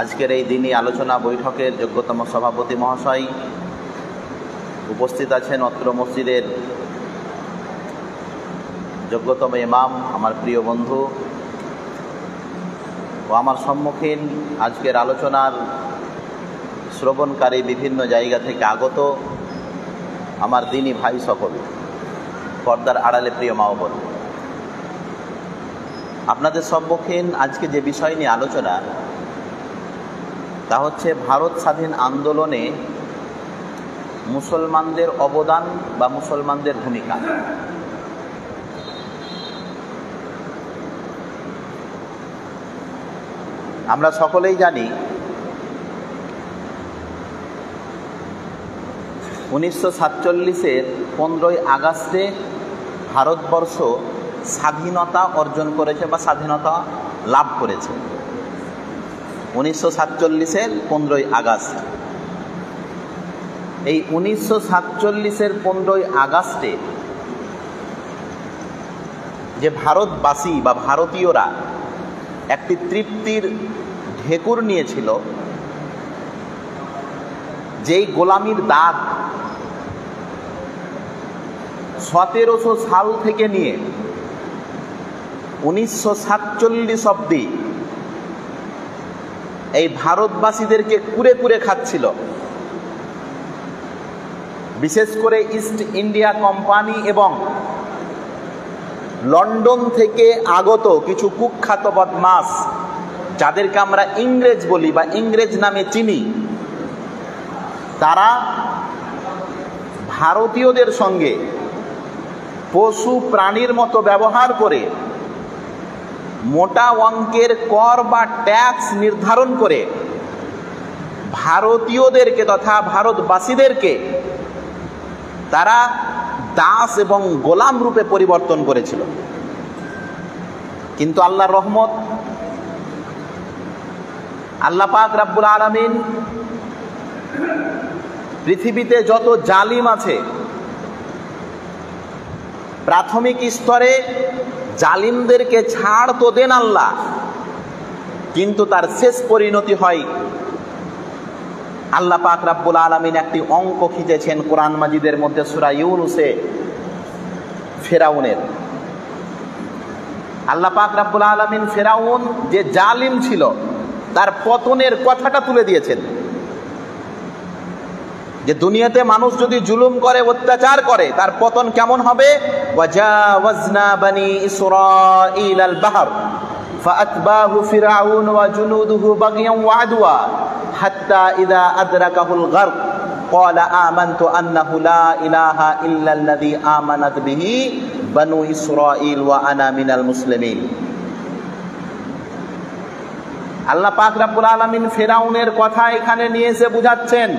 আজকের এই দিনই আলোচনা বৈঠকের যোগ্যতম সভাপতি মহাশয়, উপস্থিত আছেন অত্র মসজিদের যোগ্যতম ইমাম, আমার প্রিয় বন্ধু ও আমার সম্মুখীন আজকের আলোচনার শ্রবণকারী বিভিন্ন জায়গা থেকে আগত আমার দিনী ভাই সকল, পর্দার আড়ালে প্রিয় মা ও বোন, আপনাদের সম্মুখীন আজকে যে বিষয় নিয়ে আলোচনা তা হচ্ছে ভারত স্বাধীন আন্দোলনে মুসলমানদের অবদান বা মুসলমানদের ভূমিকা। আমরা সকলেই জানি 1947-এর 15ই আগস্টে ভারতবর্ষ স্বাধীনতা অর্জন করেছে বা স্বাধীনতা লাভ করেছে। 1947-এর 15ই আগস্ট। এই 1947-এর 15ই আগস্টে যে ভারতবাসী বা ভারতীয়রা একটি তৃপ্তির ঢেকুর নিয়েছিল, যেই গোলামির দাগ 1700 সাল থেকে নিয়ে 1947 অব্দি এই ভারতবাসীদেরকে কুরে কুরে খাচ্ছিল। বিশেষ করে ইস্ট ইন্ডিয়া কোম্পানি এবং লন্ডন থেকে আগত কিছু কুখ্যাত বদমাশ, যাদেরকে আমরা ইংরেজ বলি বা ইংরেজ নামে চিনি, তারা ভারতীয়দের সঙ্গে পশু প্রাণীর মতো ব্যবহার করে মোটা অঙ্কের কর বা ট্যাক্স নির্ধারণ করে ভারতীয়দেরকে তথা ভারতবাসীদেরকে তারা দাস এবং গোলাম রূপে পরিবর্তন করেছিল। কিন্তু আল্লাহর রহমত, আল্লাহ পাক রব্বুল আলামিন পৃথিবীতে যত জালিম আছে প্রাথমিক স্তরে জালিমদেরকে ছাড় তো দেন আল্লাহ, কিন্তু তার শেষ পরিণতি হয় আল্লাহ পাক রব্বুল আলামিন একটি অঙ্ক খিঁচেছেন কোরআন মাজিদের মধ্যে সূরা ইউনূসে ফেরাউনের। আল্লাহ পাক রব্বুল আলামিন ফেরাউন যে জালিম ছিল তার পতনের কথাটা তুলে দিয়েছেন, যে দুনিয়াতে মানুষ যদি জুলুম করে, অত্যাচার করে, তার পতন কেমন হবে। ওয়াজাওয়াজনা বানি ইসরাঈল আল বাহর ফাআতবাহু ফিরআউন ওয়া জুনুদুহু বাগিয়ান ওয়া আদওয়া হাত্তা ইযা আদরাকাহুল গারক ক্বালা আমানতু আন্নাহু লা ইলাহা ইল্লাল্লাযী আমানাত বিহি বানু ইসরাঈল ওয়া আনা মিনাল মুসলিমিন। আল্লাহ পাক রব্বুল আলামিন ফিরআউনের কথা এখানে নিয়ে এসে বুঝাচ্ছেন।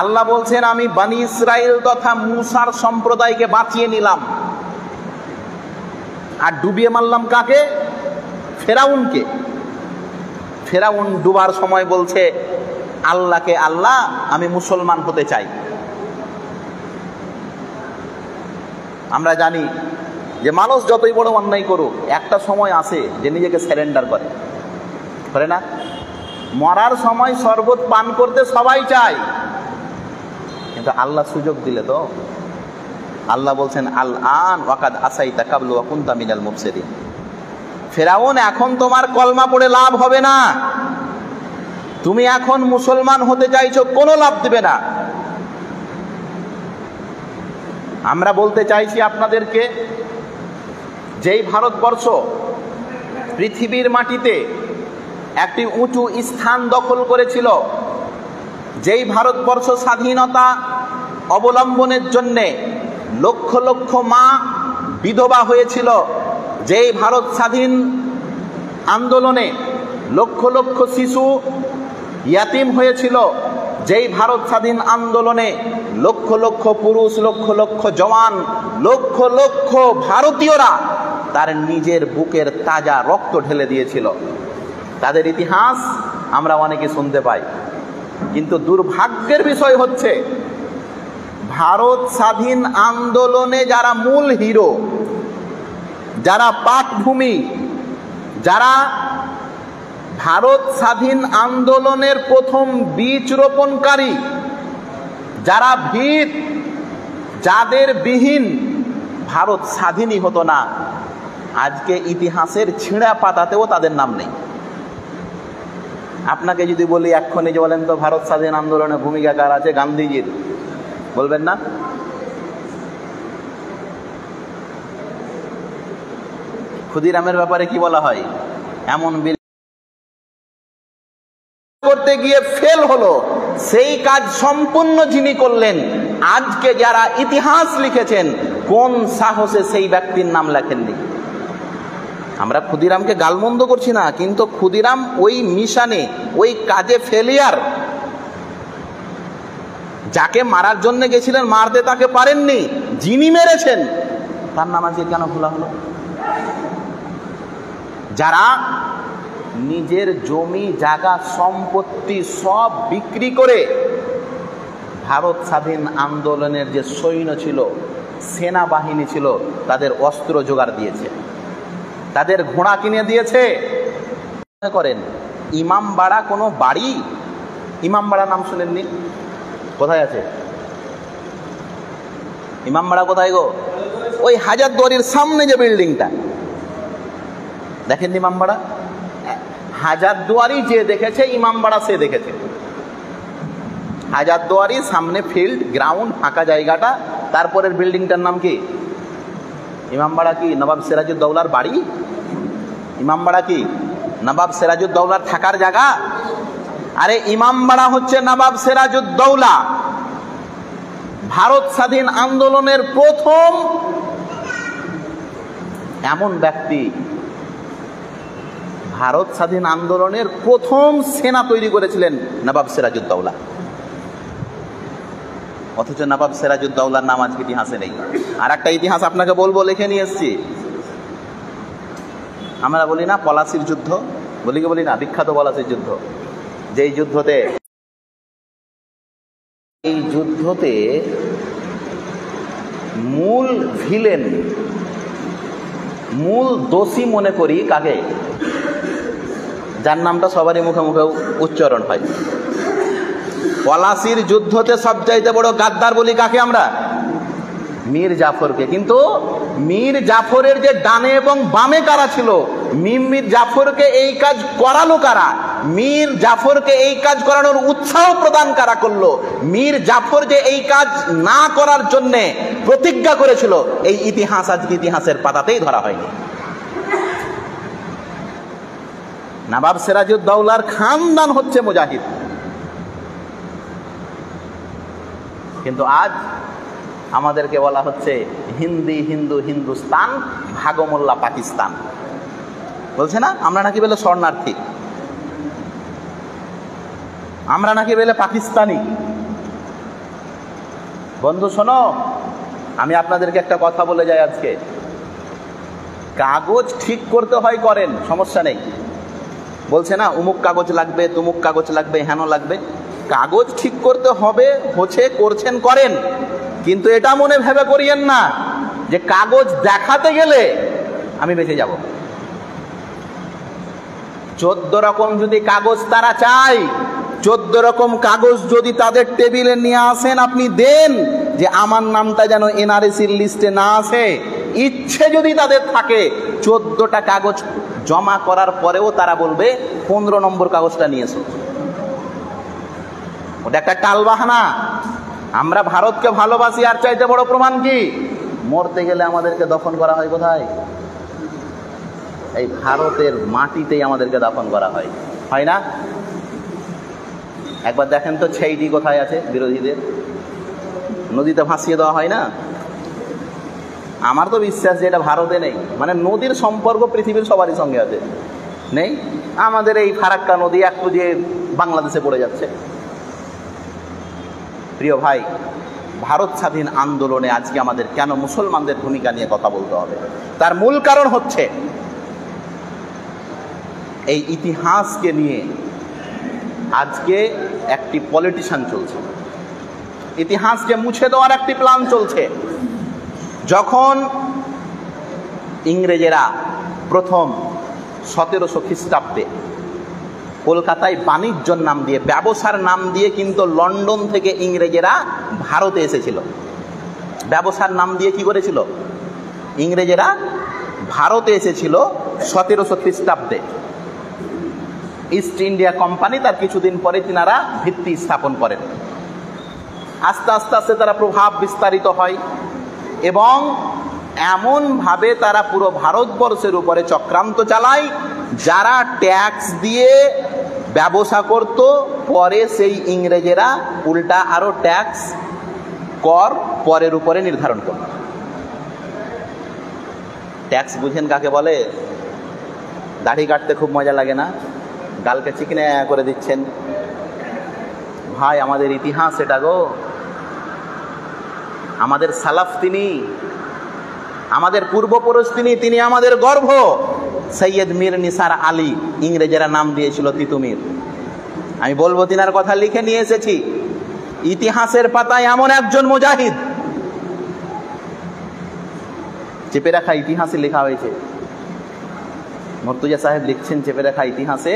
আল্লাহ বলছেন, আমি বনি ইসরাইল তথা মুসার সম্প্রদায়কে বাঁচিয়ে নিলাম, আর ডুবিয়ে মারলাম কাকে? ফেরাউনকে। ফেরাউন ডুবার সময় বলছে আল্লাহকে, আল্লাহ আমি মুসলমান হতে চাই। আমরা জানি যে মানুষ যতই বড় অন্যায় করুক, একটা সময় আসে যে নিজেকে সারেন্ডার করে না? মরার সময় শরবত পান করতে সবাই চায়, কিন্তু আল্লাহ সুযোগ দিলে তো। আল্লাহ বলছেন আল আন ওয়াকাদ আসাইতা কাবলু ওয়া কুনতা মিনাল মুফসিদিন। ফেরাউন, এখন তোমার কলমা পড়ে লাভ হবে না, তুমি এখন মুসলমান হতে চাইছো, কোনো লাভ দিবে না। আমরা বলতে চাইছি আপনাদেরকে, যেই ভারতবর্ষ পৃথিবীর মাটিতে একটি উঁচু স্থান দখল করেছিল, যেই ভারতবর্ষ স্বাধীনতা অবলম্বনের জন্যে লক্ষ লক্ষ মা বিধবা হয়েছিল, যেই ভারত স্বাধীন আন্দোলনে লক্ষ লক্ষ শিশু ইয়াতিম হয়েছিল, যেই ভারত স্বাধীন আন্দোলনে লক্ষ লক্ষ পুরুষ, লক্ষ লক্ষ জওয়ান, লক্ষ লক্ষ ভারতীয়রা তার নিজের বুকের তাজা রক্ত ঢেলে দিয়েছিল, তাদের ইতিহাস আমরা অনেকে শুনতে পাই। কিন্তু দুর্ভাগ্যের বিষয় হচ্ছে, ভারত স্বাধীন আন্দোলনে যারা মূল হিরো, যারা পাটভূমি, যারা ভারত স্বাধীন আন্দোলনের প্রথম বীজ রোপণকারী, যারা ভিত, যাদের বিহীন ভারত স্বাধীনই হতো না, আজকে ইতিহাসের ছিঁড়া পাতাতেও তাদের নাম নেই। আপনাকে যদি বলি এক্ষণে যে বলেন তো ভারত স্বাধীন আন্দোলনে ভূমিকা কার আছে? গান্ধীজির। বলবেন না? ক্ষুদিরামের ব্যাপারে কি বলা হয়? এমন করতে গিয়ে ফেল হলো, সেই কাজ সম্পূর্ণ যিনি করলেন, আজকে যারা ইতিহাস লিখেছেন কোন সাহসে সেই ব্যক্তির নাম লেখেননি? আমরা ক্ষুদিরামকে গালমন্দ করছি না, কিন্তু ক্ষুদিরাম ওই মিশনে, ওই কাজে ফেলিয়ার। যাকে মারার জন্য গেছিলেন, মারতে তাকে পারেননি, যিনি মেরেছেন তার নাম আজকে কেন ভোলা হলো? যারা নিজের জমি জায়গা সম্পত্তি সব বিক্রি করে ভারত স্বাধীন আন্দোলনের যে সৈন্য ছিল, সেনাবাহিনী ছিল, তাদের অস্ত্র জোগাড় দিয়েছে, তাদের ঘোড়া কিনে দিয়েছে। মনে করেন ইমামবাড়া কোনো বাড়ি? ইমামবাড়া নাম শুনেননি? কোথায় আছে ইমামবাড়া? কোথায় গো? ওই হাজারদুয়ারির সামনে যে বিল্ডিংটা, দেখেন ইমামবাড়া? হাজারদুয়ারি যে দেখেছে, ইমামবাড়া সে দেখেছে। হাজারদুয়ারি সামনে ফিল্ড, গ্রাউন্ড, ফাঁকা জায়গাটা, তারপরের বিল্ডিংটার নাম কি? ইমামবাড়া কি নবাব সিরাজউদ্দৌলার বাড়ি? ইমামবাড়া কি নবাব সিরাজউদ্দৌলার থাকার জায়গা? আরে ইমামবাড়া হচ্ছে নবাব সিরাজউদ্দৌলা, ভারত স্বাধীন আন্দোলনের প্রথম এমন ব্যক্তি, ভারত স্বাধীন আন্দোলনের প্রথম সেনা তৈরি করেছিলেন নবাব সিরাজউদ্দৌলা। অথচ নবাব সিরাজউদ্দৌলার নাম আজকে ইতিহাসে নেই। আর একটা ইতিহাস আপনাকে বলবো, লিখে নিয়ে এসছি। আমরা বলি না পলাশির যুদ্ধ, বলি না বিখ্যাত পলাশির যুদ্ধ, যেই যুদ্ধতে মূল ভিলেন, মূল দোষী মনে করি কাকে? যার নামটা সবারই মুখে মুখে উচ্চারণ হয়। পলাশির যুদ্ধতে সবচাইতে বড় গাদ্দার বলি কাকে আমরা? মীর জাফরকে। কিন্তু মীর জাফরের যে ডানে এবং বামে কারা ছিল, মীর জাফরকে এই কাজ করালো কারা? মীর জাফরকে এই কাজ করানোর উৎসাহ প্রদান কারা করলো? মীর জাফর যে এই কাজ না করার জন্য প্রতিজ্ঞা করেছিল, এই ইতিহাস আজকে ইতিহাসের পাতাতেই ধরা হয়নি। নবাব সিরাজউদ্দৌলার খানদান হচ্ছে মুজাহিদ, কিন্তু আজ আমাদেরকে বলা হচ্ছে হিন্দি হিন্দু হিন্দুস্তান, ভাগমোল্লা পাকিস্তান। বলছে না আমরা নাকি বলে শরণার্থী, আমরা নাকি বলে পাকিস্তানি। বন্ধু শোনো, আমি আপনাদেরকে একটা কথা বলে যাই আজকে। কাগজ ঠিক করতে হয় করেন, সমস্যা নেই। বলছে না অমুক কাগজ লাগবে, তুমুক কাগজ লাগবে, হেন লাগবে। কাগজ ঠিক করতে হবে, হচ্ছে, করছেন, করেন, কিন্তু এটা মনে ভেবে করিয়েন না যে কাগজ দেখাতে গেলে আমি বেঁচে যাব। 14 রকম যদি কাগজ তারা চায়, 14 রকম কাগজ যদি তাদের টেবিলে নিয়ে আসেন, আপনি দেন যে আমার নামটা যেন এনআরসির লিস্টে না আসে, ইচ্ছে যদি তাদের থাকে, 14টা কাগজ জমা করার পরেও তারা বলবে 15 নম্বর কাগজটা নিয়ে এসো। ওটা একটা টালবাহানা। আমরা ভারতকে ভালোবাসি, আর চাইতে বড় প্রমাণ কি? মরতে গেলে আমাদেরকে দফন করা হয় কোথায়? এই ভারতের মাটিতেই আমাদেরকে দাফন করা হয়, হয় না? একবার দেখেন তো ছেইটি কোথায় আছে বিরোধীদের? নদীতে ভাসিয়ে দেওয়া হয় না? আমার তো বিশ্বাস যে এটা ভারতে নেই। মানে নদীর সম্পর্ক পৃথিবীর সবারই সঙ্গে আছে, নেই? আমাদের এই ফারাক্কা নদী একটু যে বাংলাদেশে পড়ে যাচ্ছে। প্রিয় ভাই, ভারত স্বাধীন আন্দোলনে আজকে আমাদের কেন মুসলমানদের ভূমিকা নিয়ে কথা বলতে হবে? তার মূল কারণ হচ্ছে এই ইতিহাসকে নিয়ে আজকে একটি পলিটিশিয়ান চলছে, ইতিহাসকে মুছে দেওয়ার একটি প্ল্যান চলছে। যখন ইংরেজেরা প্রথম 1700 খ্রিস্টাব্দে কলকাতায় বাণিজ্যর নাম দিয়ে, ব্যবসার নাম দিয়ে কিন্তু লন্ডন থেকে ইংরেজেরা ভারতে এসেছিল। ব্যবসার নাম দিয়ে কি করেছিল? ইংরেজেরা ভারতে এসেছিল 1700 খ্রিস্টাব্দে। ইস্ট ইন্ডিয়া কোম্পানি, তার কিছুদিন পরে তিনারা ভিত্তি স্থাপন করেন। আস্তে আস্তে আস্তে তারা প্রভাব বিস্তারিত হয় এবং এমনভাবে তারা পুরো ভারতবর্ষের উপরে চক্রান্ত চালায়, যারা ট্যাক্স দিয়ে ব্যবসা করত, পরে সেই ইংরেজেরা উল্টা আরো ট্যাক্স কর পরের উপরে নির্ধারণ করত। ট্যাক্স বুঝেন কাকে বলে? দাড়ি কাটতে খুব মজা লাগে না? গালকে চিকনে করে দিচ্ছেন। ভাই, আমাদের ইতিহাস এটা গো, আমাদের সালাফ তিনি, আমাদের পূর্বপুরুষ তিনি আমাদের গর্ব। সৈয়দ মীর নিসার আলী, ইংরেজেরা নাম দিয়েছিল তিতুমির। আমি বলবো তিনার কথা লিখে নিয়ে এসেছি। ইতিহাসের পাতায় এমন একজন মুজাহিদ, চেপে রাখা ইতিহাসে লেখা হয়েছে। মর্তুজা সাহেব লিখছেন চেপে রাখা ইতিহাসে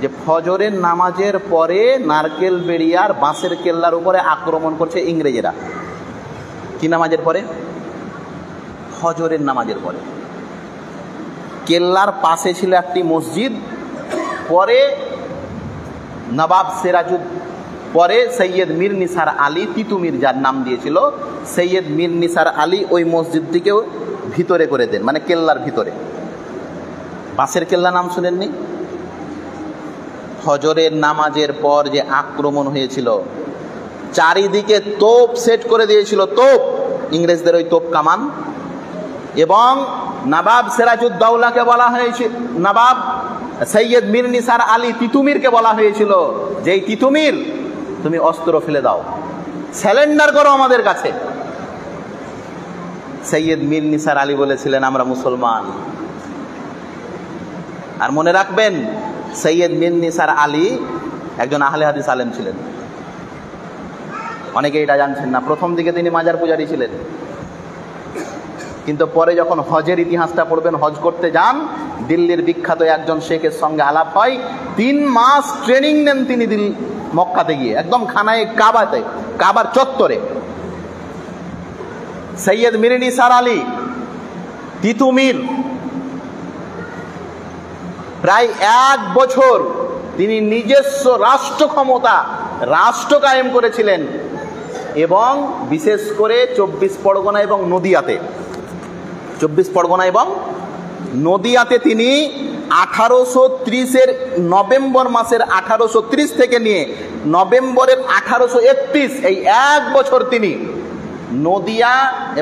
যে ফজরের নামাজের পরে নারকেল বেড়িয়ার বাঁশের কেল্লার উপরে আক্রমণ করছে ইংরেজেরা। কি নামাজের পরে? ফজরের নামাজের পরে। কেল্লার পাশে ছিল একটি মসজিদ, পরে নবাব সিরাজুদ, পরে সৈয়দ মীর নিসার আলী তিতুমির, যার নাম দিয়েছিল সৈয়দ মীর নিসার আলী, ওই মসজিদটিকেও ভিতরে করে দেন, মানে কেল্লার ভিতরে। বাঁশের কেল্লা নাম শুনেননি? ফজরের নামাজের পর যে আক্রমণ হয়েছিল, চারিদিকে তোপ সেট করে দিয়েছিল, তোপ, ইংরেজদের ওই তোপ কামান। এবং নবাব সিরাজউদ্দৌলাকে বলা হয়েছিল, নবাব সৈয়দ মীর নিসার আলী তিতুমিরকে বলা হয়েছিল যে এই তিতুমির, তুমি অস্ত্র ফেলে দাও, স্যালেন্ডার করো আমাদের কাছে। সৈয়দ মীর নিসার আলী বলেছিলেন আমরা মুসলমান। আর মনে রাখবেন, সৈয়দ মীর নিসার আলী একজন আহলে হাদিস আলেম ছিলেন। অনেকে এটা জানছেন না। প্রথম দিকে তিনি মাজার পূজারী ছিলেন, কিন্তু পরে যখন হজের ইতিহাসটা পড়বেন, হজ করতে যান, দিল্লির বিখ্যাত একজন শেখের সঙ্গে আলাপ হয়। 3 মাস ট্রেনিং নেন তিনি মক্কাতে গিয়ে, একদম খানায় কাবাতে, কাবার চত্বরে। সৈয়দ মীর নিসার আলী তিতুমির প্রায় 1 বছর তিনি নিজস্ব রাষ্ট্র ক্ষমতা, রাষ্ট্র কায়েম করেছিলেন। এবং বিশেষ করে 24 পরগনা এবং নদিয়াতে, 24 পরগনা এবং নদিয়াতে তিনি 1830-এর নভেম্বর মাসের 1830 থেকে নিয়ে নভেম্বরের 1831, এই 1 বছর তিনি নদিয়া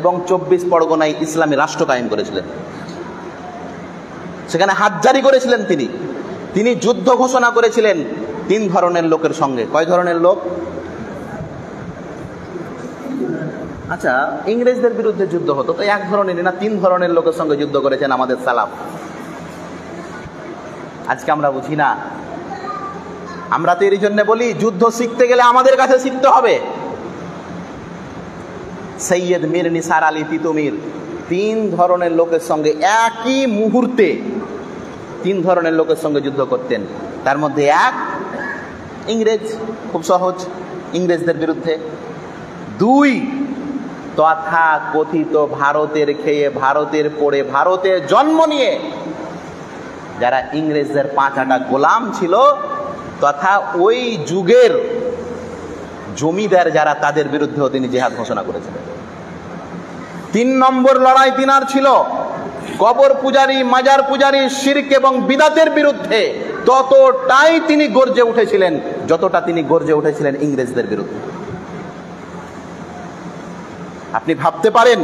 এবং 24 পরগনায় ইসলামী রাষ্ট্র কায়েম করেছিলেন। সেখানে হাত জারি করেছিলেন তিনি। তিনি যুদ্ধ ঘোষণা করেছিলেন 3 ধরনের লোকের সঙ্গে। কয় ধরনের লোক? আচ্ছা, ইংরেজদের বিরুদ্ধে যুদ্ধ হতো তো 1 ধরনের না, 3 ধরনের লোকের সঙ্গে যুদ্ধ করেছেন আমাদের সালাফ। আজকে আমরা বুঝি না। আমরা তো এই জন্য বলি, যুদ্ধ শিখতে গেলে আমাদের কাছে শিখতে হবে। সৈয়দ মীর নিসার আলী তিতুমির 3 ধরনের লোকের সঙ্গে একই মুহূর্তে 3 ধরনের লোকের সঙ্গে যুদ্ধ করতেন। তার মধ্যে 1 ইংরেজ, খুব সহজ, ইংরেজদের বিরুদ্ধে। 2 তথা কথিত ভারতের খেয়ে, ভারতের পড়ে, ভারতে জন্ম নিয়ে যারা ইংরেজদের 5 আটা গোলাম ছিল, তথা ওই যুগের জমিদার যারা, তাদের বিরুদ্ধেও তিনি জিহাদ ঘোষণা করেছিলেন। 3 নম্বর লড়াই তিনার ছিল কবর পূজারী, মাজার পূজারী, শিরক এবং বিদাতের বিরুদ্ধে। ততটাই তিনি গর্জে উঠেছিলেন যতটা তিনি গর্জে উঠেছিলেন ইংরেজদের বিরুদ্ধে। আপনি ভাবতে পারেন,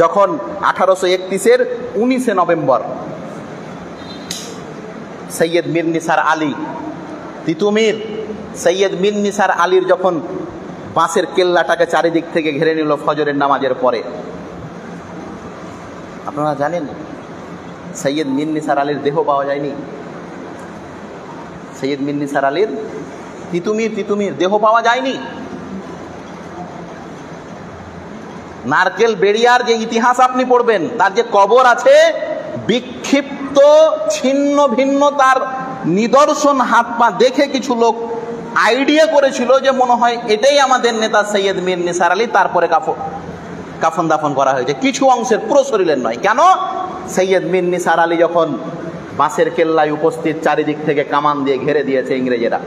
যখন 1831-এর 19 নভেম্বর সৈয়দ মীর নিসার আলী তিতুমির, সৈয়দ মীর নিসার আলীর যখন বাঁশের কেল্লাটাকে চারিদিক থেকে ঘিরে নিল ফজরের নামাজের পরে, আপনারা জানেন সৈয়দ মীর নিসার আলীর দেহ পাওয়া যায়নি। সৈয়দ মীর নিসার আলীর তিতুমির দেহ পাওয়া যায়নি। নারকেল বেড়িয়ার যে ইতিহাস আপনি পড়বেন, তার যে কবর আছে, বিক্ষিপ্ত ছিন্ন ভিন্ন তার নিদর্শন হাত পা দেখে কিছু লোক আইডিয়া করেছিল যে মনে হয় এটাই আমাদের নেতা সৈয়দ মীর নিসার আলী, তারপরে কাফন দাফন করা হয়েছে। কিছু অংশের, পুরো শরীরের নয়। কেন? সৈয়দ মীর নিসার আলী যখন বাঁশের কেল্লায় উপস্থিত, চারিদিক থেকে কামান দিয়ে ঘিরে দিয়েছে ইংরেজেরা,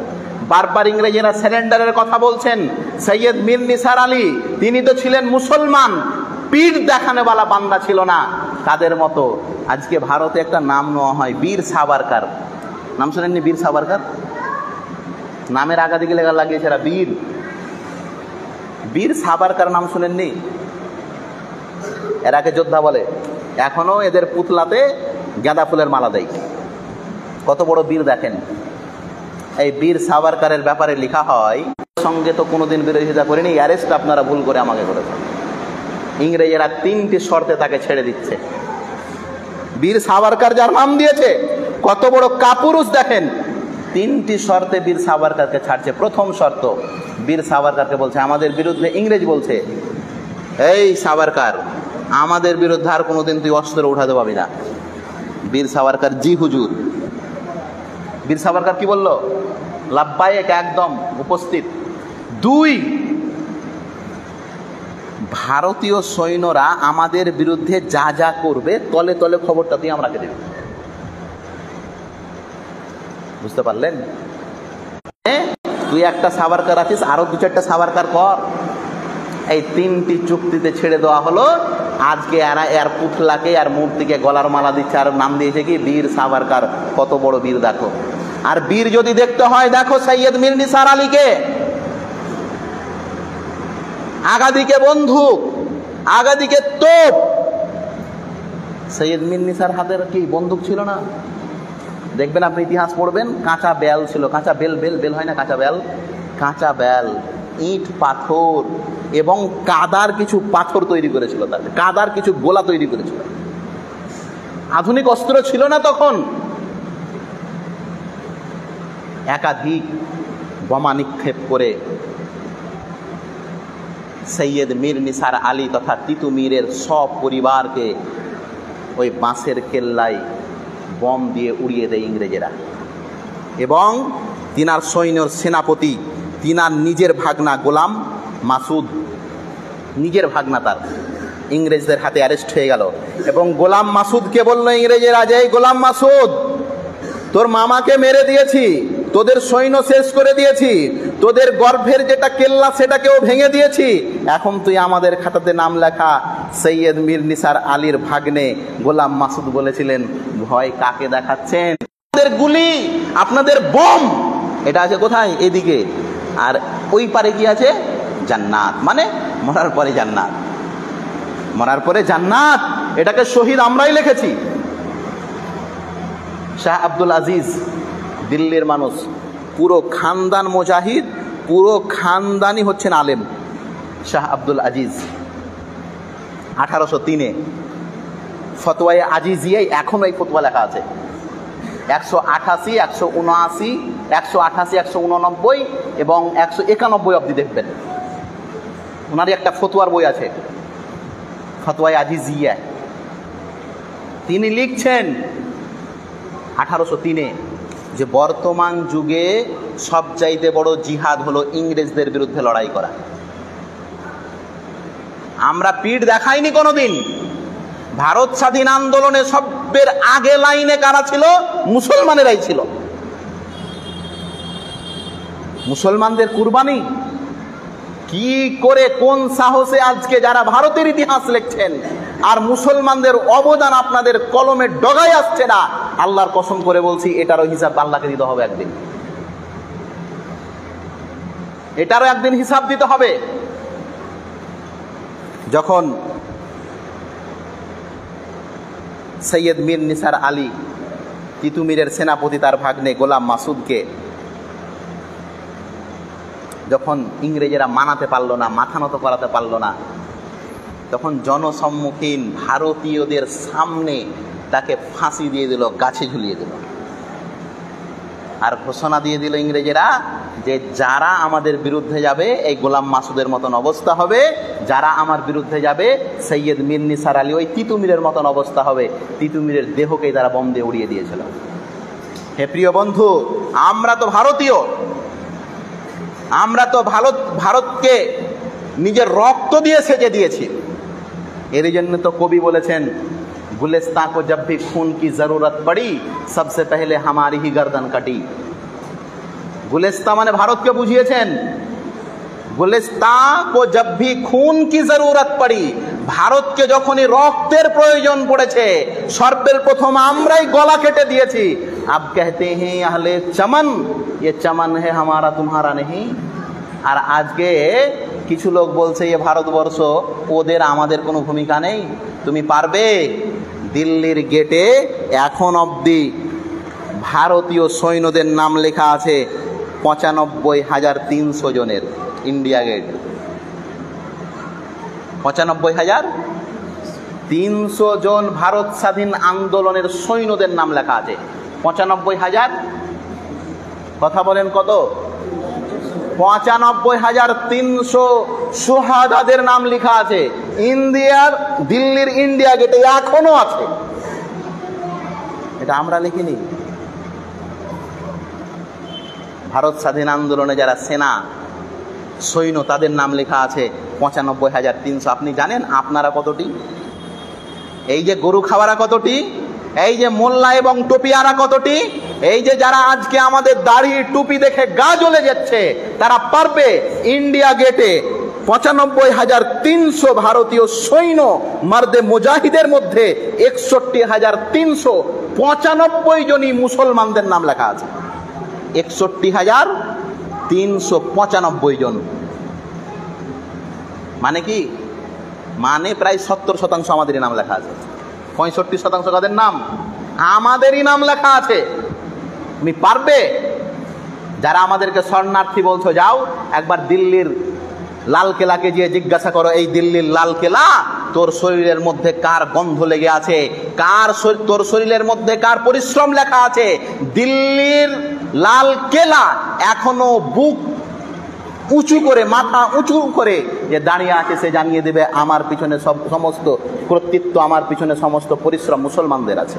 বারবার ইংরেজেরা স্যারেন্ডারের কথা বলছেন। সৈয়দ মীর নিসার আলী তিনি তো ছিলেন মুসলমান, পীর দেখানেওয়ালা বান্দা ছিল না তাদের মতো। আজকে ভারতে একটা নাম নেওয়া হয় বীর সাভারকার, নাম শোনেননি? বীর সাভারকার নামের আগা দিকে লেখা লাগিয়েছে এরা বীর। বীর সাভারকার নাম শোনেননি? এরাকে যোদ্ধা বলে, এখনো এদের পুতলাতে গাঁদা ফুলের মালা দেয়। কত বড় বীর দেখেন। এই বীর সাভারকারের ব্যাপারে লেখা হয়, সঙ্গে তো কোনোদিন বিরোধিতা করেনি, অ্যারেস্ট আপনারা ভুল করে আমাকে করেছেন। ইংরেজেরা 3টি শর্তে তাকে ছেড়ে দিচ্ছে। বীর সাভারকার যার নাম দিয়েছে, কত বড় কাপুরুষ দেখেন, 3টি শর্তে বীর সাভারকারকে ছাড়ছে। প্রথম শর্ত, বীর সাভারকারকে বলছে আমাদের বিরুদ্ধে, ইংরেজ বলছে এই সাভারকার আমাদের বিরুদ্ধে আর কোনোদিন তুই অস্ত্র উঠাতে পাবি না। বীর সাভারকার জি হুজুর। বীর সাভারকার কি বলল? লাব্বায়েক, একদম উপস্থিত। 2, ভারতীয় সৈন্যরা আমাদের বিরুদ্ধে যা যা করবে তলে তলে খবরটা তুই আমরাকে দেবে। বুঝতে পারলেন? তুই একটা সাভারকার আছিস, আরো 2-4টা সাভারকার কর। এই 3টি চুক্তিতে ছেড়ে দেওয়া হলো। আজকে এরা এর পুতলাকে আর মূর্তিকে গলার মালা দিচ্ছে, আর নাম দিয়েছে কি বীর সাভারকার। কত বড় বীর দেখো। আর বীর যদি দেখতে হয়, দেখো সৈয়দ মীর নিসার আলীকে। আগাদিকে বন্দুক, আগাদিকে তোপ। সৈয়দ মীর নিসার হাতের কি বন্দুক ছিল না? দেখবেন, আপনি ইতিহাস পড়বেন, কাঁচা বেল ছিল। কাঁচা বেল, বেল বেল হয় না, কাঁচা বেল। কাঁচা বেল, ইট, পাথর এবং কাদার কিছু পাথর তৈরি করেছিল, তার কাদার কিছু গোলা তৈরি করেছিল। আধুনিক অস্ত্র ছিল না তখন। একাধিক বোমা নিক্ষেপ করে সৈয়দ মীর নিসার আলী তথা তিতু মীরের সব পরিবারকে ওই বাঁশের কেল্লায় বম দিয়ে উড়িয়ে দেয় ইংরেজেরা। এবং তিনার সৈন্যর সেনাপতি, তিনার নিজের ভাগনা গোলাম মাসুদ, নিজের ভাগনা তার, ইংরেজদের হাতে অ্যারেস্ট হয়ে গেল। এবং গোলাম মাসুদকে বলল ইংরেজেরা, যে গোলাম মাসুদ, তোর মামাকে মেরে দিয়েছি, তোদের সৈন্য শেষ করে দিয়েছি, তোদের গর্ভের যেটা কেল্লা সেটাকেও ভেঙে দিয়েছি, এখন তুই আমাদের খাতাতে নাম লেখা। সৈয়দ মীর নিসার আলীর ভাগ্নে গোলাম মাসুদ বলেছিলেন, ভয় কাকে দেখাচ্ছেন? আপনাদের গুলি, আপনাদের বোম, এটা আছে কোথায়? এদিকে। আর ওই পারে কি আছে? জান্নাত। মানে মরার পরে জান্নাত, মরার পরে জান্নাত। এটাকে শহীদ আমরাই লিখেছি। শাহ আব্দুল আজিজ, দিল্লির মানুষ, পুরো খানদান মুজাহিদ, পুরো খানদানি হচ্ছেন আলেম। শাহ আব্দুল আজিজ 1803-এ ফতোয়ায়ে আজিজিয়ায় এখনো এই ফতোয়া লেখা আছে। 188, 179, 188, 189 এবং 191 অবধি দেখবেন। ওনারই একটা ফতোয়ার বই আছে, ফতোয়ায়ে আজিজিয়া। তিনি লিখছেন 1803-এ যে বর্তমান যুগে সবচাইতে বড় জিহাদ হলো ইংরেজদের বিরুদ্ধে লড়াই করা। আমরা পিঠ দেখাইনি কোনোদিন। ভারত স্বাধীন আন্দোলনে সবের আগে লাইনে কারা ছিল? মুসলমানেরাই ছিল। মুসলমানদের কুরবানি কি করে, কোন সাহসে আজকে যারা ভারতের ইতিহাস লিখছেন আর মুসলমানদের অবদান আপনাদের কলমে ডগায় আসছে না, আল্লাহর কসম করে বলছি এটারও হিসাব আল্লাহকে দিতে হবে একদিন। এটারও একদিন হিসাব দিতে হবে। যখন সৈয়দ মীর নিসার আলী, তিতু মীরের সেনাপতি, তার ভাগ্নে গোলাম মাসুদকে যখন ইংরেজেরা মানাতে পারলো না, মাথা নত করাতে পারলো না, তখন জনসম্মুখীন ভারতীয়দের সামনে তাকে ফাঁসি দিয়ে দিল, গাছে ঝুলিয়ে দিল। আর ঘোষণা দিয়ে দিল ইংরেজেরা যে যারা আমাদের বিরুদ্ধে যাবে এই গোলাম মাসুদের মতন অবস্থা হবে, যারা আমার বিরুদ্ধে যাবে সৈয়দ মীর নিসার আলী ওই তিতু মীরের মতন অবস্থা হবে। তিতু মীরের দেহকেই তারা বম দিয়ে উড়িয়ে দিয়েছিল। হে প্রিয় বন্ধু, আমরা তো ভারতীয়, আমরা তো ভারতকে নিজের রক্ত দিয়ে সেজে দিয়েছি। এর জন্য তো কবি বলেছেন, গুলিস্তান কো জব ভি খুন কি জরুরত পড়ি সবসে পহলে হামারি হি গর্দন কাটি। গুলিস্তান মানে ভারতকে বুঝিয়েছেন, গুলিস্তান কো জব ভি খুন কি জরুরত পড়ি, ভারতকে যখনই রক্তের প্রয়োজন পড়েছে সর্বপ্রথম আমরাই গলা কেটে দিয়েছি। আব कहते हैं আহলে চমন, ये চমন है हमारा तुम्हारा नहीं। আর আজকে কিছু লোক বলছে এ ভারতবর্ষ, ওদের আমাদের কোনো ভূমিকা নেই। তুমি পারবে? দিল্লির গেটে এখন অবধি ভারতীয় সৈন্যদের নাম লেখা আছে ৯৫,৩০০ জনের। ইন্ডিয়া গেট ৯৫,৩০০ জন ভারত স্বাধীন আন্দোলনের সৈন্যদের নাম লেখা আছে। ৯৫,০০০, কথা বলেন কত? ৯৫,৩০০ সুহাদাদের নাম লেখা আছে ইন্ডিয়ার, দিল্লির ইন্ডিয়া গেটে এখনো আছে। এটা আমরা লিখিনি। ভারত স্বাধীন আন্দোলনে যারা সেনা সৈন্য তাদের নাম লেখা আছে ৯৫,৩০০। আপনি জানেন আপনারা কতটি? এই যে গরু খাওয়ারা কতটি? এই যে মোল্লা এবং টুপিয়ারা কতটি? এই যে যারা আজকে আমাদের দাড়ি টুপি দেখে গা জ্বলে যাচ্ছে, তারা পারবে ইন্ডিয়া গেটে ৯৫,৩০০ ভারতীয় সৈন্য মার্দে মুজাহিদের মধ্যে ৬১,৩৯৫ জনই মুসলমানদের নাম লেখা আছে। ৬১,৩৯৫ জন মানে কি? মানে প্রায় ৭০% আমাদেরই নাম লেখা আছে। ৬৫% কাদের নাম? আমাদেরই নাম লেখা আছে। তুমি পারবে? যারা আমাদেরকে শরণার্থী বলছো, যাও একবার দিল্লির লালকেলাকে গিয়ে জিজ্ঞাসা করো, এই দিল্লির লালকেলা তোর শরীরের মধ্যে কার গন্ধ লেগে আছে, তোর শরীরের মধ্যে কার পরিশ্রম লেখা আছে। দিল্লির লালকেলা এখনো বুক উঁচু করে, মাথা উঁচু করে যে দাঁড়িয়ে আছে, সে জানিয়ে দেবে আমার পিছনে সমস্ত কর্তৃত্ব, আমার পিছনে সমস্ত পরিশ্রম মুসলমানদের আছে।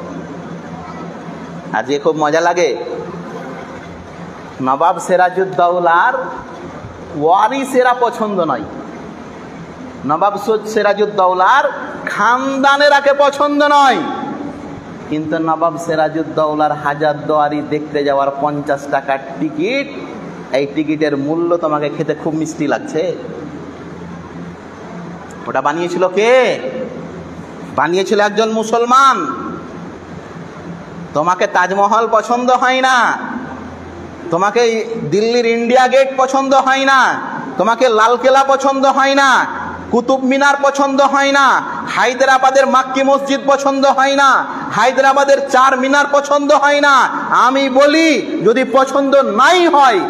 আর যে খুব মজা লাগে, নবাব সিরাজউদ্দৌলার ওয়ারিসেরা পছন্দ নয়, নবাব সিরাজউদ্দৌলার খানদানেরাকে পছন্দ নয়, কিন্তু নবাব সিরাজউদ্দৌলার হাজারদুয়ারি দেখতে যাওয়ার ৫০ টাকার টিকিট, এই টিকিটের মূল্য তোমাকে খেতে খুব মিষ্টি লাগছে। ওটা বানিয়েছিল কে? বানিয়েছিল একজন মুসলমান। তোমাকে তাজমহল পছন্দ হয় না, তোমাকে দিল্লির ইন্ডিয়া গেট পছন্দ হয় না, তোমাকে লালকেলা পছন্দ হয় না, কুতুব মিনার পছন্দ হয় না, হায়দ্রাবাদের মাক্কি মসজিদ পছন্দ হয় না, হায়দ্রাবাদের ৪ মিনার পছন্দ হয় না। আমি বলি, যদি পছন্দ নাই হয়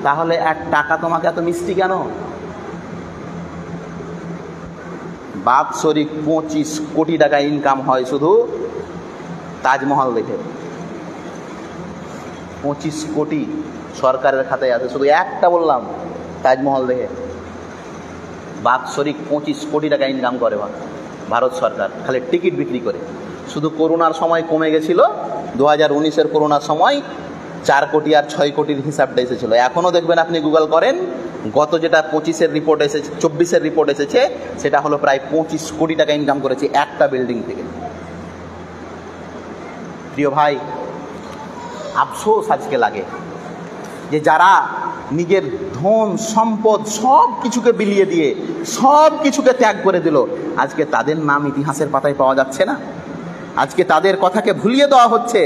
তাহলে ১ টাকা তোমাকে এত মিষ্টি কেন? বাৎসরিক ২৫ কোটি টাকা ইনকাম হয় শুধু তাজমহল দেখে। ২৫ কোটি সরকারের খাতায় আছে, শুধু একটা বললাম তাজমহল দেখে। বাৎসরিক ২৫ কোটি টাকা ইনকাম করে ভারত সরকার, খালি টিকিট বিক্রি করে। শুধু করোনার সময় কমে গেছিল, ২০১৯-এর করোনার সময় ৪ কোটি আর ৬ কোটির হিসাবটা এসেছিল। এখনও দেখবেন, আপনি গুগল করেন, গত যেটা ২৫-এর রিপোর্ট এসেছে, ২৪-এর রিপোর্ট এসেছে, সেটা হলো প্রায় ২৫ কোটি টাকা ইনকাম করেছে একটা বিল্ডিং থেকে। প্রিয় ভাই, আফসোস আজকে লাগে যে যারা নিজের ধন সম্পদ সব কিছুকে বিলিয়ে দিয়ে, সব কিছুকে ত্যাগ করে দিল, আজকে তাদের নাম ইতিহাসের পাতায় পাওয়া যাচ্ছে না। আজকে তাদের কথাকে ভুলিয়ে দেওয়া হচ্ছে,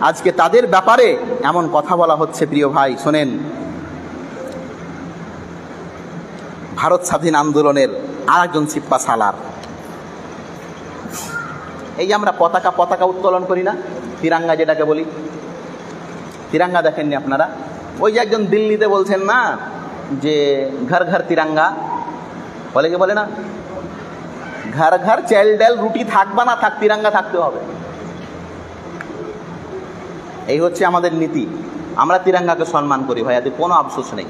আজকে তাদের ব্যাপারে এমন কথা বলা হচ্ছে। প্রিয় ভাই শোনেন, ভারত স্বাধীন আন্দোলনের আরেকজন সিপ্পা সালার, এই যে আমরা পতাকা উত্তোলন করি না, তিরঙ্গা যেটাকে বলি, তিরঙ্গা দেখেননি আপনারা? ওই যে একজন দিল্লিতে বলছেন না যে ঘর ঘর তিরঙ্গা, বলে কি বলে না, ঘর ঘর চাল ডাল রুটি থাকবা না থাক, তিরঙ্গা থাকতে হবে। এই হচ্ছে আমাদের নীতি। আমরা তিরঙ্গাকে সম্মান করি ভাই, এতে কোনো আফসোস নেই।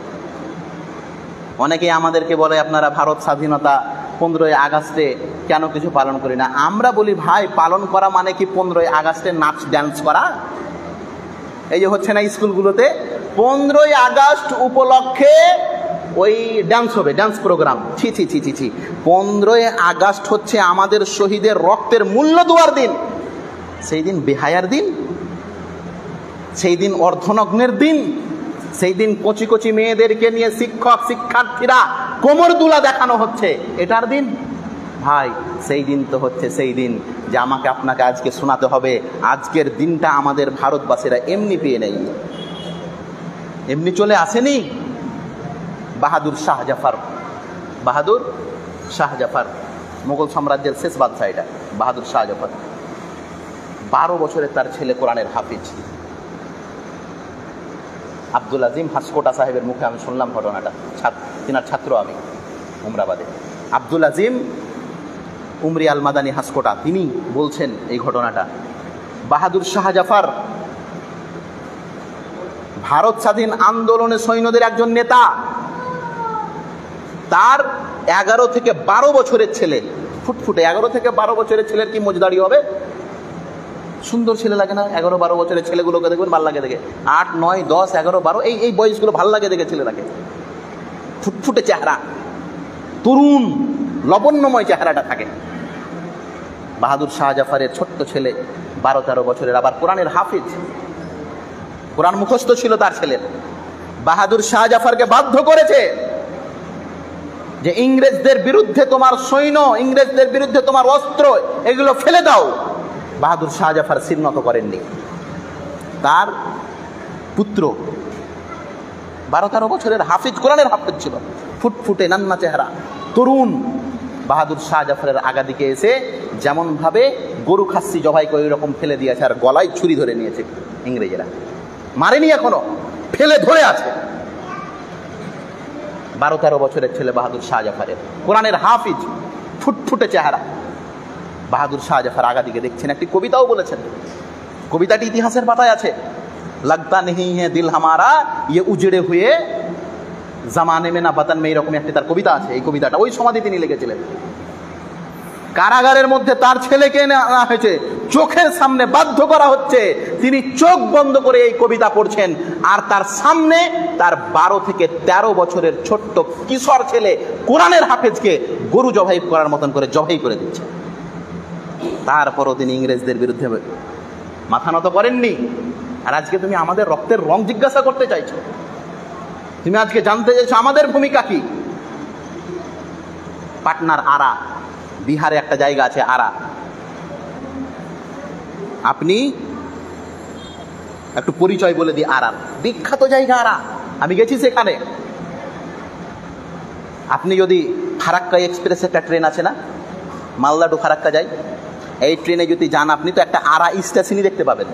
অনেকেই আমাদেরকে বলে আপনারা ভারত স্বাধীনতা 15ই আগস্টে কেন কিছু পালন করি না। আমরা বলি ভাই, পালন করা মানে কি 15ই আগস্টে নাচ ড্যান্স করা? এই যে হচ্ছে না স্কুলগুলোতে 15ই আগস্ট উপলক্ষে ওই ডান্স হবে, ডান্স প্রোগ্রাম। ছি ছি ছি ছি ছি 15ই আগস্ট হচ্ছে আমাদের শহীদের রক্তের মূল্য দেওয়ার দিন, সেই দিন বেহায়ার দিন, সেই দিন অর্ধনগ্নের দিন, সেই দিন কচি কচি মেয়েদেরকে নিয়ে শিক্ষক শিক্ষার্থীরা কোমর দুলা দেখানো হচ্ছে, এটার দিন? ভাই সেই দিন তো হচ্ছে সেই দিন যে আমাকে আপনাকে আজকে শোনাতে হবে আজকের দিনটা আমাদের ভারতবাসীরা এমনি পেয়ে নেই, এমনি চলে আসেনি। বাহাদুর শাহ জাফর, বাহাদুর শাহ জাফর মুঘল সাম্রাজ্যের শেষ বাদশাহ, এটা বাহাদুর শাহ জাফর। 12 বছরের তার ছেলে কোরআনের হাফিজ। আব্দুল আজিম হাসকোটা সাহেবের মুখে আমি শুনলাম ঘটনাটা, তিনার ছাত্র আমি উমরাবাদে। আব্দুল আজিম উমরি আল মাদানী হাসকোটা, তিনি বলছেন এই ঘটনাটা। বাহাদুর শাহ জাফর ভারত স্বাধীন আন্দোলনের সৈন্যদের একজন নেতা। তার 11 থেকে 12 বছরের ছেলে, ফুটফুটে 11 থেকে 12 বছরের ছেলের কি মজদারি হবে? সুন্দর ছেলে লাগে না? 11-12 বছরের ছেলেগুলোকে দেখবেন ভালো লাগে দেখে, 8, 9, 10, 11, 12 এই বয়সগুলো ভালো লাগে দেখে ছেলেটাকে। ফুটফুটে চেহারা, তরুণ লবণ্যময় চেহারাটা থাকে। বাহাদুর শাহ জাফরের ছোট্ট ছেলে 12-13 বছরের, আবার কোরআনের হাফিজ, কোরআন মুখস্থ ছিল তার ছেলের। বাহাদুর শাহ জাফরকে বাধ্য করেছে যে ইংরেজদের বিরুদ্ধে তোমার সৈন্য, ইংরেজদের বিরুদ্ধে তোমার অস্ত্র, এগুলো ফেলে দাও। বাহাদুর শাহ জাফর সিন্নত করেননি। তার পুত্র 12-13 বছরের হাফিজ, কোরআনের হাফিজ ছিল, ফুটফুটে নান্না চেহারা, তরুণ। বাহাদুর শাহ জাফরের আগা দিকে এসে যেমন ভাবে গরু খাসি জবাই করে এরকম ফেলে দিয়েছে, আর গলায় ছুরি ধরে নিয়েছে ইংরেজেরা, মারেনি এখনো, ফেলে ধরে আছে। 12-13 বছরের ছেলে বাহাদুর শাহ জাফরের, কোরআনের হাফিজ, ফুটফুটে চেহারা। বাহাদুর শাহ জাফর আগা দিকে দেখছেন, একটি কবিতাও বলেছেন, কবিতাটি ইতিহাসের পাতায় আছে। লাগতা নেহি হ্যাঁ দিল হামারা ইয়ে উজড়ে হুয়ে জামানে মে না বাতান মে, এরকম একটি তার কবিতা আছে। এই কবিতাটা ওই সমাধি তিনি লিখেছিলেন। কারাগারের মধ্যে তার ছেলেকে আনা হয়েছে, চোখের সামনে বাধ্য করা হচ্ছে, তিনি চোখ বন্ধ করে এই কবিতা পড়ছেন, আর তার সামনে তার 12 থেকে 13 বছরের ছোট্ট কিশোর ছেলে কোরআনের হাফেজকে গরু জবাই করার মতন করে জবাই করে দিচ্ছে। তারপরও তিনি ইংরেজদের বিরুদ্ধে মাথা নত করেননি। আর আজকে তুমি আমাদের রক্তের রং জিজ্ঞাসা করতে চাইছো, তুমি আজকে জানতে চাইছো আমাদের ভূমিকা কি। পাটনার আরা, বিহারে একটা জায়গা আছে আরা, আপনি একটু পরিচয় বলে দিই। আরার বিখ্যাত জায়গা আরা, আমি গেছি সেখানে। আপনি যদি ফারাক্কা এক্সপ্রেস একটা ট্রেন আছে না, মালদা টু ফারাক্কা যায়, এই ট্রেনে যদি যান আপনি তো একটা আরা স্টেশনই দেখতে পাবেন।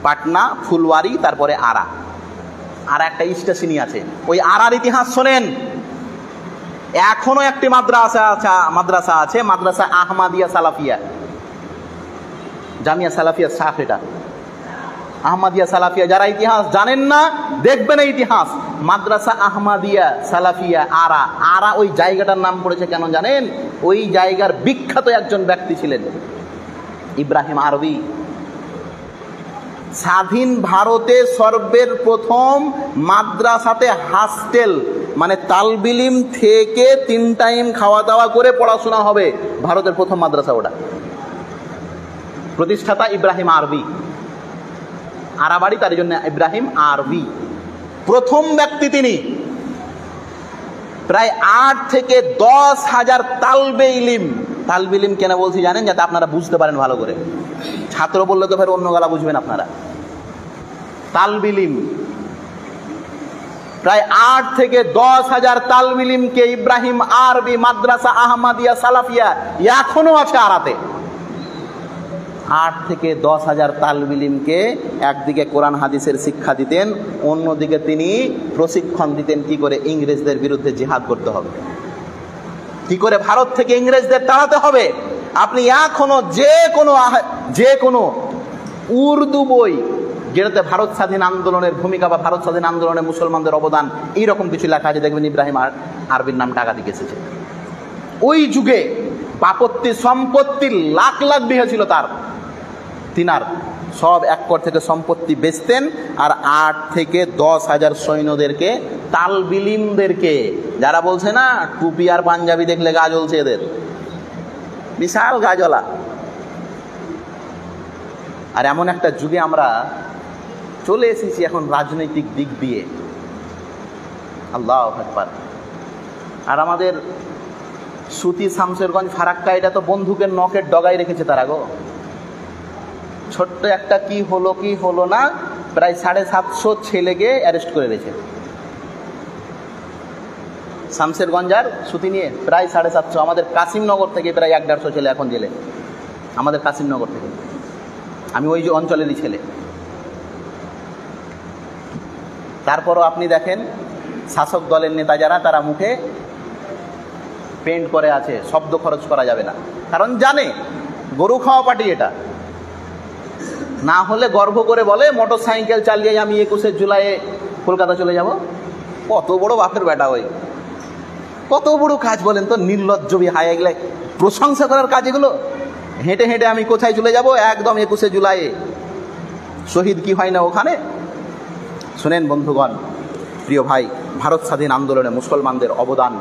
পাটনা, ফুলওয়ারি, তারপরে আরা, আর একটা স্টেশনই আছে। ওই আরার ইতিহাস শোনেন। এখনো একটি মাদ্রাসা আছে, মাদ্রাসা আহমাদিয়া সালাফিয়া, জামিয়া সালাফিয়া সাফ, এটা আহমাদিয়া সালাফিয়া। যারা ইতিহাস জানেন না দেখবেন এই ইতিহাস। মাদ্রাসা আহমাদিয়া সালাফিয়া আরা, আরা ওই জায়গাটার নাম পড়েছে কেন জানেন? ওই জায়গার বিখ্যাত একজন ব্যক্তি ছিলেন ইব্রাহিম আরবি। স্বাধীন ভারতে সর্বপ্রথম মাদ্রাসাতে হাস্টেল, মানে তালবিলিম থেকে 3 টাইম খাওয়া দাওয়া করে পড়াশোনা হবে, ভারতের প্রথম মাদ্রাসা ওটা। প্রতিষ্ঠাতা ইব্রাহিম আরবি, আরাবাড়ি, তার জন্য ইব্রাহিম আরবি প্রথম ব্যক্তি তিনি। প্রায় 8 থেকে 10 হাজার তালবে ইলিম, তালবে ইলিম কেন বলছি জানেন? যাতে আপনারা বুঝতে পারেন ভালো করে। ছাত্র বললে তো ফের অন্য গলা বুঝবেন আপনারা। তালবে ইলিম প্রায় 8 থেকে 10 হাজার তালবে ইলিমকে ইব্রাহিম আরবি মাদ্রাসা আহমাদিয়া সালাফিয়া এখনো আছে আরাতে। 8 থেকে 10 হাজার তালবে ইলিমকে একদিকে কোরআন হাদিসের শিক্ষা দিতেন, অন্যদিকে তিনি প্রশিক্ষণ দিতেন কি করে ইংরেজদের বিরুদ্ধে জিহাদ করতে হবে, কি করে ভারত থেকে ইংরেজদের তাড়াতে হবে। আপনি এখনো যে কোনো উর্দু বই যেটাতে ভারত স্বাধীন আন্দোলনের ভূমিকা বা ভারত স্বাধীন আন্দোলনে মুসলমানদের অবদান এইরকম কিছু লেখা আছে, দেখবেন ইব্রাহিম আরবির নাম টাকা দিকে এসেছে। ওই যুগে বাপত্তি সম্পত্তি লাখ লাখ বিঘা ছিল তার, তিনার সব এক কর থেকে সম্পত্তি বেচতেন, আর 8 থেকে 10,000 সৈন্যদেরকে, তালবিলিমদেরকে, যারা বলছে না টুপি আর পাঞ্জাবি দেখলে গা জ্বলছে, এদের বিশাল গা জ্বলা। আর এমন একটা যুগে আমরা চলে এসেছি এখন রাজনৈতিক দিক দিয়ে, আল্লাহু আকবার। আর আমাদের সুতি শামসেরগঞ্জ ফারাক্কা, এটা তো বন্দুকের নখের ডগায় রেখেছে তারা গো। ছোট্ট একটা কি হলো না, প্রায় 750 ছেলেকে অ্যারেস্ট করে রেখেছে শামসেরগঞ্জ আর সুতি নিয়ে, প্রায় 750। আমাদের কাসিমনগর থেকে প্রায় 150 ছেলে এখন জেলে, আমাদের কাসিমনগর থেকে। আমি ওই যে অঞ্চলেরই ছেলে। তারপরও আপনি দেখেন শাসক দলের নেতা যারা, তারা মুখে পেন্ট করে আছে, শব্দ খরচ করা যাবে না, কারণ জানে গরু খাওয়া পার্টি এটা। না হলে গর্ব করে বলে মোটর সাইকেল চালিয়ে আমি 21শে জুলাইয়ে কলকাতা চলে যাব। কত বড় বাপের বেটা, ওই কত বড় কাজ বলেন তো, নির্লজ্জ হায়, এগুলো প্রশংসা করার কাজ এগুলো। হেঁটে হেঁটে আমি কোথায় চলে যাব, একদম 21শে জুলাইয়ে। শহীদ কি হয় না ওখানে? শুনেন বন্ধুগণ, প্রিয় ভাই, ভারত স্বাধীন আন্দোলনে মুসলমানদের অবদান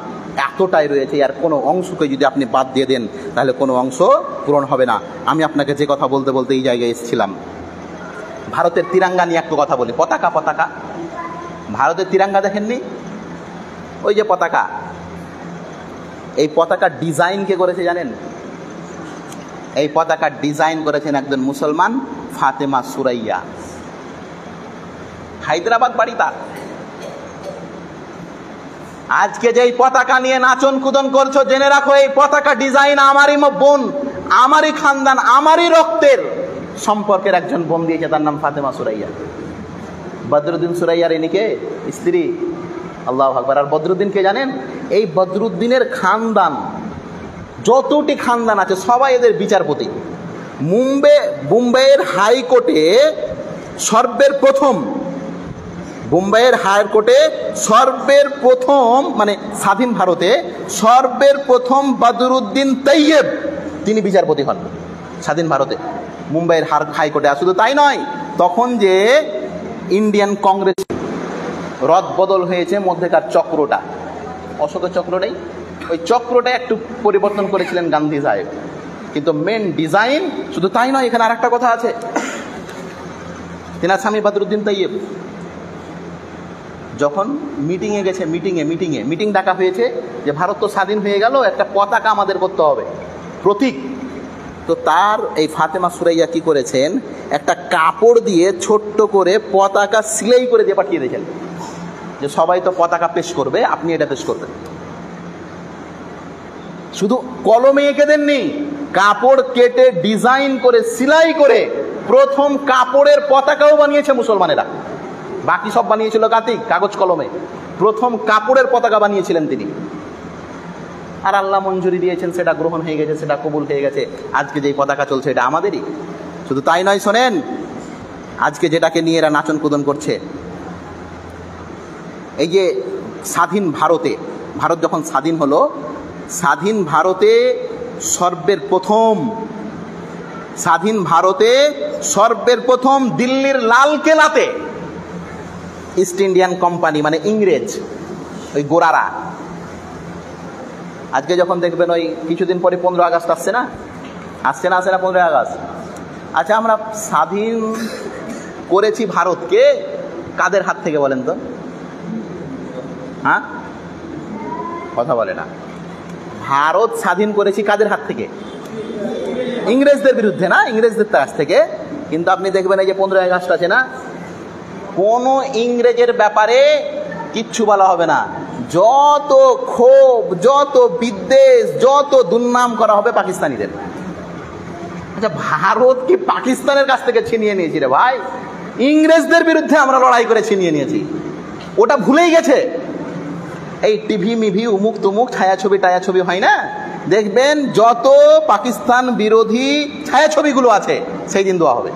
এতটাই রয়েছে, আর কোনো অংশকে যদি আপনি বাদ দিয়ে দেন তাহলে কোনো অংশ পূরণ হবে না। আমি আপনাকে যে কথা বলতে বলতে এই জায়গায় এসেছিলাম, ভারতের তিরঙ্গা নিয়ে একটু কথা বলি। পতাকা, ভারতের তিরঙ্গা দেখেননি? ওই যে পতাকা, এই পতাকার ডিজাইন কে করেছে জানেন? এই পতাকার ডিজাইন করেছেন একজন মুসলমান, ফাতেমা সুরাইয়া। হায়দ্রাবাদ বাড়ি তার। আজকে যে পতাকা নিয়ে নাচন কুদন করছো, জেনে রাখো এই পতাকা ডিজাইন আমারই বোন, আমারই খানদান, আমারই রক্তের সম্পর্কের একজন বোন দিয়েছে, তার নাম ফাতেমা সুরাইয়া। বদরুদ্দিন সুরাইয়ার ইনিকে স্ত্রী। আল্লাহু আকবার। আর বদরুদ্দিন কে জানেন? এই বদরুদ্দিনের খানদান, যতটি খানদান আছে সবাই এদের বিচারপতি। মুম্বাইয়ের হাইকোর্টে সর্বের প্রথম মানে স্বাধীন ভারতে সর্বের প্রথম বদরুদ্দিন তৈয়ব তিনি বিচারপতি হন স্বাধীন ভারতে, মুম্বাইয়ের হাইকোর্টে। আর শুধু তাই নয়, তখন যে ইন্ডিয়ান কংগ্রেস রদ বদল হয়েছে, মধ্যেকার চক্রটা, অশোকের চক্র নেই, ওই চক্রটা একটু পরিবর্তন করেছিলেন গান্ধী সাহেব, কিন্তু মেন ডিজাইন। শুধু তাই নয়, এখানে আরেকটা কথা আছে, তেনার স্বামী বদরুদ্দিন তৈয়ব যখন মিটিংয়ে গেছে, মিটিং ডাকা হয়েছে যে ভারত তো স্বাধীন হয়ে গেল, একটা পতাকা আমাদের করতে হবে, প্রতীক। তো তার এই ফাতেমা সুরাইয়া কি করেছেন, একটা কাপড় দিয়ে ছোট্ট করে পতাকা সিলাই করে দিয়ে পাঠিয়ে দিয়েছেন, যে সবাই তো পতাকা পেশ করবে, আপনি এটা পেশ করবেন। শুধু কলমে এঁকে দেননি, কাপড় কেটে ডিজাইন করে সিলাই করে প্রথম কাপড়ের পতাকাও বানিয়েছে মুসলমানেরা। বাকি সব বানিয়েছিল কাগজ কলমে, প্রথম কাপড়ের পতাকা বানিয়েছিলেন তিনি। আর আল্লাহ মঞ্জুরি দিয়েছেন, সেটা গ্রহণ হয়ে গেছে, সেটা কবুল হয়ে গেছে। আজকে যে পতাকা চলছে এটা আমাদেরই। শুধু তাই নয়, শোনেন, আজকে যেটাকে নিয়ে এরা নাচন কুদন করছে, এই যে স্বাধীন ভারত যখন স্বাধীন হলো, স্বাধীন ভারতে সর্বের প্রথম দিল্লির লালকেল্লাতে ইস্ট ইন্ডিয়ান কোম্পানি মানে ইংরেজ, ওই গোরারা, আজকে যখন দেখবেন ওই কিছুদিন পরে 15 আগস্ট আসছে না 15 আগস্ট। আচ্ছা, আমরা স্বাধীন করেছি ভারতকে কাদের হাত থেকে বলেন তো? হ্যাঁ, কথা বলে না। ভারত স্বাধীন করেছি কাদের হাত থেকে? ইংরেজদের বিরুদ্ধে না, ইংরেজদের কাছ থেকে। কিন্তু আপনি দেখবেন এই যে 15 আগস্ট আছে না, কোনো ইংরেজের ব্যাপারে কিচ্ছু বলা হবে না। যত ক্ষোভ, যত বিদ্বেষ, যত দুর্নাম করা হবে পাকিস্তানিদের। আচ্ছা, ভারত কি পাকিস্তানের কাছ থেকে ছিনিয়ে নিয়েছি রে ভাই? ইংরেজদের বিরুদ্ধে আমরা লড়াই করে ছিনিয়ে নিয়েছি, ওটা ভুলেই গেছে। এই টিভি মিভি উমুক তুমুক ছায়াছবি হয় না, দেখবেন যত পাকিস্তান বিরোধী ছায়াছবিগুলো আছে সেই দিন দোয়া হবে।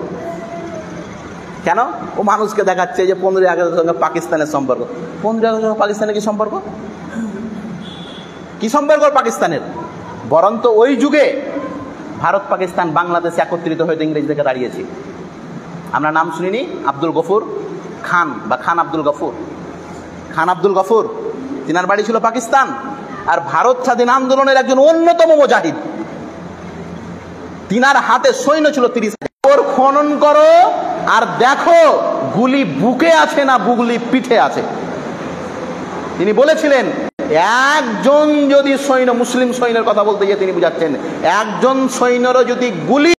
কেন? ও মানুষকে দেখাচ্ছে যে 15 আগস্টের সঙ্গে পাকিস্তানের সম্পর্ক। 15 আগস্টের পাকিস্তানের কি সম্পর্ক? পাকিস্তানের? বরঞ্চ ওই যুগে ভারত পাকিস্তান বাংলাদেশে একত্রিত হয়ে ইংরেজদেরকে দাঁড়িয়েছে। আমরা নাম শুনিনি আব্দুল গফুর খান বা খান আব্দুল গফুর? খান আব্দুল গফুর, তিনার বাড়ি ছিল পাকিস্তান, আর ভারত স্বাধীন আন্দোলনের একজন অন্যতম মুজাহিদ। তিনার হাতে সৈন্য ছিল 30,000। খনন করো আর দেখো গুলি বুকে আছে না গুলি পিঠে আছে। তিনি বলেছিলেন একজন যদি সৈন্য, মুসলিম সৈন্যের কথা বলতে গিয়ে তিনি বুঝাচ্ছেন, একজন সৈন্যরও যদি গুলি